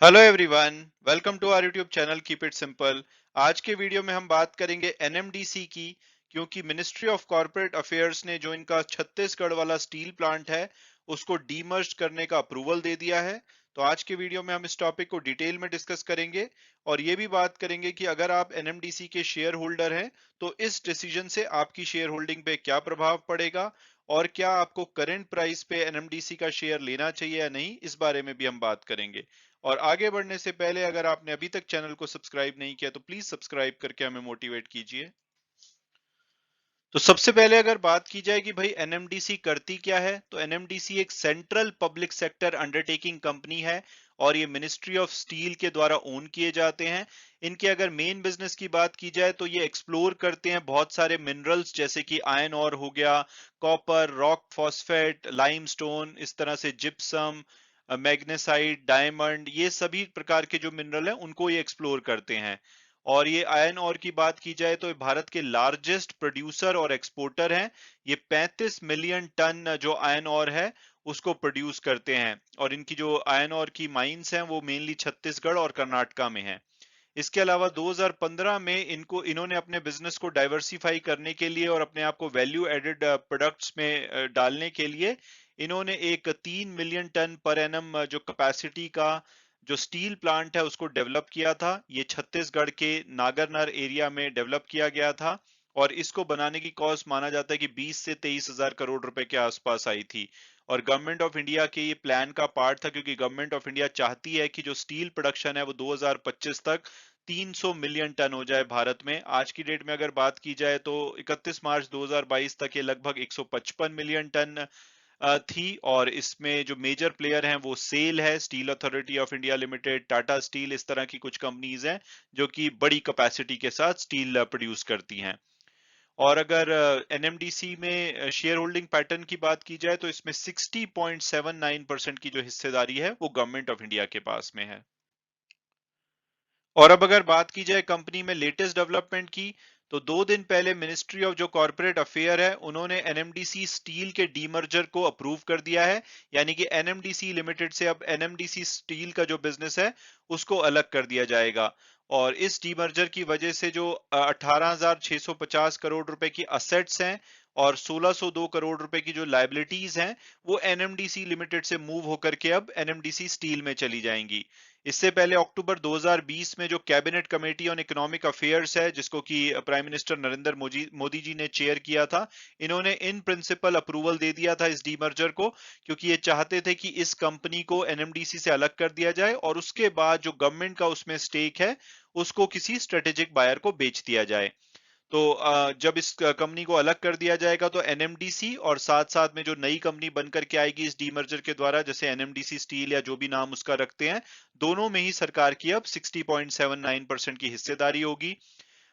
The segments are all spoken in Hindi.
Hello everyone, welcome to our YouTube channel keep it simple. आज के वीडियो में हम बात करेंगे एनएमडीसी की, क्योंकि मिनिस्ट्री ऑफ कॉर्पोरेट अफेयर्स ने जो इनका छत्तीसगढ़ वाला स्टील प्लांट है उसको डीमर्ज करने का अप्रूवल दे दिया है। तो आज के वीडियो में हम इस टॉपिक को डिटेल में डिस्कस करेंगे और ये भी बात करेंगे कि अगर आप एनएमडीसी के शेयर होल्डर हैं तो इस डिसीजन से आपकी शेयर होल्डिंग पे क्या प्रभाव पड़ेगा और क्या आपको करंट प्राइस पे एनएमडीसी का शेयर लेना चाहिए या नहीं, इस बारे में भी हम बात करेंगे। और आगे बढ़ने से पहले अगर आपने अभी तक चैनल को सब्सक्राइब नहीं किया तो प्लीज सब्सक्राइब करके हमें मोटिवेट कीजिए। तो सबसे पहले अगर बात की जाए कि भाई एनएमडीसी करती क्या है, तो एनएमडीसी एक central public sector undertaking company है और ये मिनिस्ट्री ऑफ स्टील के द्वारा ओन किए जाते हैं। इनके अगर मेन बिजनेस की बात की जाए तो ये एक्सप्लोर करते हैं बहुत सारे मिनरल्स, जैसे कि आयरन ऑर हो गया, कॉपर, रॉक फॉस्फेट, लाइमस्टोन, इस तरह से जिप्सम, मैग्नेसाइट, डायमंड, ये सभी प्रकार के जो मिनरल हैं उनको ये एक्सप्लोर करते हैं। और ये आयरन ओर की बात की जाए तो ये भारत के लार्जेस्ट प्रोड्यूसर और एक्सपोर्टर हैं। ये 35 मिलियन टन जो आयरन ओर है उसको प्रोड्यूस करते हैं और इनकी जो आयरन ओर की माइंस हैं वो मेनली छत्तीसगढ़ और कर्नाटका में हैं। इसके अलावा 2015 में इन्होंने अपने बिजनेस को डाइवर्सिफाई करने के लिए और अपने आप को वैल्यू एडेड प्रोडक्ट्स में डालने के लिए इन्होंने एक 3 मिलियन टन पर एनम जो कैपेसिटी का जो स्टील प्लांट है उसको डेवलप किया था। ये छत्तीसगढ़ के नागरनर एरिया में डेवलप किया गया था और इसको बनाने की कॉस्ट माना जाता है कि 20 से 23 हजार करोड़ रुपए के आसपास आई थी। और गवर्नमेंट ऑफ इंडिया के ये प्लान का पार्ट था, क्योंकि गवर्नमेंट ऑफ इंडिया चाहती है कि जो स्टील प्रोडक्शन है वो 2025 तक 300 मिलियन टन हो जाए भारत में। आज की डेट में अगर बात की जाए तो 31 मार्च 2022 तक ये लगभग 155 मिलियन टन थी। और इसमें जो मेजर प्लेयर हैं वो सेल है, steel authority of India limited, Tata steel, इस तरह की कुछ कंपनीज हैं जो कि बड़ी कैपेसिटी के साथ स्टील प्रोड्यूस करती हैं। और अगर एनएमडीसी में शेयर होल्डिंग पैटर्न की बात की जाए तो इसमें 60.79% की जो हिस्सेदारी है वो गवर्नमेंट ऑफ इंडिया के पास में है। और अब अगर बात की जाए कंपनी में लेटेस्ट डेवलपमेंट की, तो 2 दिन पहले मिनिस्ट्री ऑफ जो कॉर्पोरेट अफेयर है उन्होंने एनएमडीसी स्टील के डीमर्जर को अप्रूव कर दिया है। यानी कि एनएमडीसी लिमिटेड से अब एनएमडीसी स्टील का जो बिजनेस है उसको अलग कर दिया जाएगा। और इस डीमर्जर की वजह से जो 18,650 करोड़ रुपए की असेट्स हैं और 1602 करोड़ रुपए की जो लाइबिलिटीज हैं वो एनएमडीसी लिमिटेड से मूव होकर के अब एनएमडीसी स्टील में चली जाएंगी। इससे पहले अक्टूबर 2020 में जो cabinet committee on economic affairs है, जिसको कि प्राइम मिनिस्टर नरेंद्र मोदी जी ने चेयर किया था, इन्होंने इन प्रिंसिपल अप्रूवल दे दिया था इस डीमर्जर को, क्योंकि ये चाहते थे कि इस कंपनी को एनएमडीसी से अलग कर दिया जाए और उसके बाद जो गवर्नमेंट का उसमें स्टेक है उसको किसी स्ट्रेटेजिक बायर को बेच दिया जाए। तो जब इस कंपनी को अलग कर दिया जाएगा तो एनएमडीसी और साथ साथ में जो नई कंपनी बनकर के आएगी इस डीमर्जर के द्वारा, जैसे एनएमडीसी स्टील या जो भी नाम उसका रखते हैं, दोनों में ही सरकार की अब 60.79% की हिस्सेदारी होगी।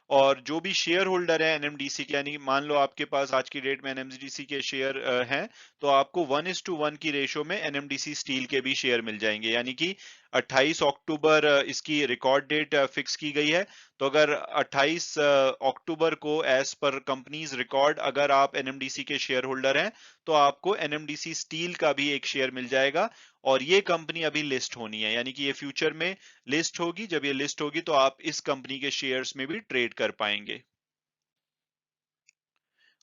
और जो भी शेयर होल्डर है एनएमडीसी के, यानी मान लो आपके पास आज की डेट में एनएमडीसी के शेयर हैं, तो आपको 1:1 की रेशो में एनएमडीसी स्टील के भी शेयर मिल जाएंगे। यानी कि 28 अक्टूबर इसकी रिकॉर्ड डेट फिक्स की गई है। तो अगर 28 अक्टूबर को एज पर कंपनीज रिकॉर्ड अगर आप एनएमडीसी के शेयर होल्डर हैं तो आपको एनएमडीसी स्टील का भी एक शेयर मिल जाएगा। और ये कंपनी अभी लिस्ट होनी है, यानी कि ये फ्यूचर में लिस्ट होगी। जब ये लिस्ट होगी तो आप इस कंपनी के शेयर्स में भी ट्रेड कर पाएंगे।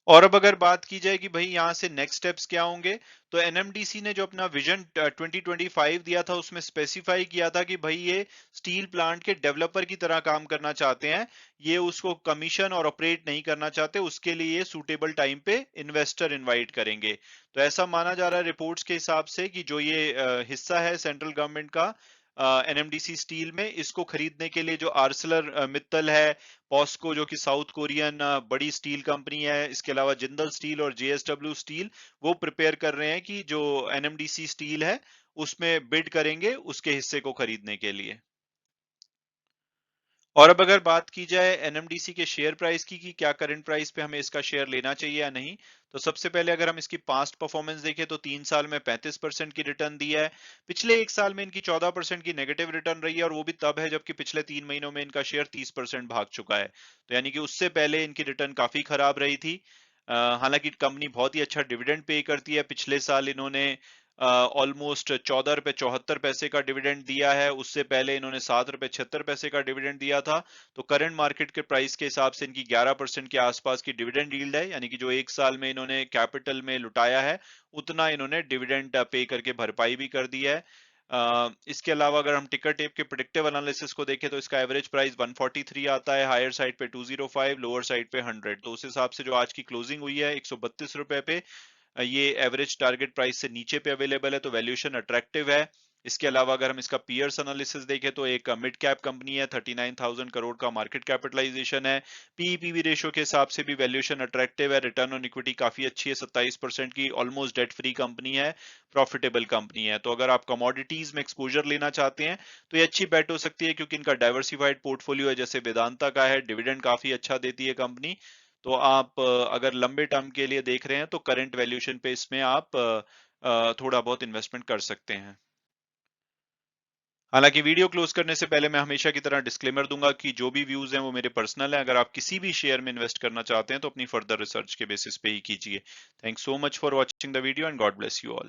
और अब अगर बात की जाए कि भाई यहाँ से नेक्स्ट स्टेप्स क्या होंगे, तो एनएमडीसी ने जो अपना विजन 2025 दिया था उसमें स्पेसिफाई किया था कि भाई ये स्टील प्लांट के डेवलपर की तरह काम करना चाहते हैं, ये उसको कमीशन और ऑपरेट नहीं करना चाहते। उसके लिए ये सूटेबल टाइम पे इन्वेस्टर इनवाइट करेंगे। तो ऐसा माना जा रहा है रिपोर्ट्स के हिसाब से कि जो ये हिस्सा है सेंट्रल गवर्नमेंट का एनएमडीसी स्टील में, इसको खरीदने के लिए जो आर्सलर मित्तल है, पॉस्को जो कि साउथ कोरियन बड़ी स्टील कंपनी है, इसके अलावा जिंदल स्टील और जेएसडब्ल्यू स्टील, वो प्रिपेयर कर रहे हैं कि जो एनएमडीसी स्टील है उसमें बिड करेंगे उसके हिस्से को खरीदने के लिए। और अब अगर बात की जाए एनएमडीसी के शेयर प्राइस की कि क्या करंट प्राइस पे हमें इसका शेयर लेना चाहिए या नहीं, तो सबसे पहले अगर हम इसकी पास्ट परफॉर्मेंस देखें तो 3 साल में 35% की रिटर्न दी है। पिछले एक साल में इनकी 14% की नेगेटिव रिटर्न रही है और वो भी तब है जबकि पिछले 3 महीनों में इनका शेयर 30% भाग चुका है। तो यानी कि उससे पहले इनकी रिटर्न काफी खराब रही थी। हालांकि कंपनी बहुत ही अच्छा डिविडेंड पे करती है। पिछले साल इन्होंने ऑलमोस्ट 14 रुपए 74 पैसे का डिविडेंड दिया है। उससे पहले इन्होंने 7 रुपए 76 पैसे का डिविडेंड दिया था। तो करंट मार्केट के प्राइस के हिसाब से इनकी 11% के आसपास की डिविडेंड यील्ड है, यानी कि जो 1 साल में इन्होंने कैपिटल में लुटाया है उतना इन्होंने डिविडेंड पे करके भरपाई भी कर दी है। इसके अलावा अगर हम टिकर टेप के प्रेडिक्टिव एनालिसिस को देखें तो इसका एवरेज प्राइस 143 आता है, हायर साइड पे 205, लोअर साइड पे 100। तो उस हिसाब से जो आज की क्लोजिंग हुई है 132 रुपए पे, ये एवरेज टारगेट प्राइस से नीचे पे अवेलेबल है, तो वैल्यूएशन अट्रैक्टिव है। इसके अलावा अगर हम इसका पीयर्स एनालिसिस देखें तो एक मिड कैप कंपनी है, 39,000 करोड़ का मार्केट कैपिटलाइजेशन है। पीई पीवी रेशियो के हिसाब से भी वैल्यूएशन अट्रैक्टिव है, रिटर्न ऑन इक्विटी काफी अच्छी है 27% की, ऑलमोस्ट डेट फ्री कंपनी है, प्रॉफिटेबल कंपनी है। तो अगर आप कमोडिटीज में एक्सपोजर लेना चाहते हैं तो ये अच्छी बेट हो सकती है, क्योंकि इनका डाइवर्सिफाइड पोर्टफोलियो है, जैसे वेदांता का है, डिविडेंड काफी अच्छा देती है कंपनी। तो आप अगर लंबे टर्म के लिए देख रहे हैं तो करंट वैल्यूएशन पे इसमें आप थोड़ा बहुत इन्वेस्टमेंट कर सकते हैं। हालांकि वीडियो क्लोज करने से पहले मैं हमेशा की तरह डिस्क्लेमर दूंगा कि जो भी व्यूज हैं वो मेरे पर्सनल हैं। अगर आप किसी भी शेयर में इन्वेस्ट करना चाहते हैं तो अपनी फर्दर रिसर्च के बेसिस पे ही कीजिए। Thanks so much for watching the video and God bless you all.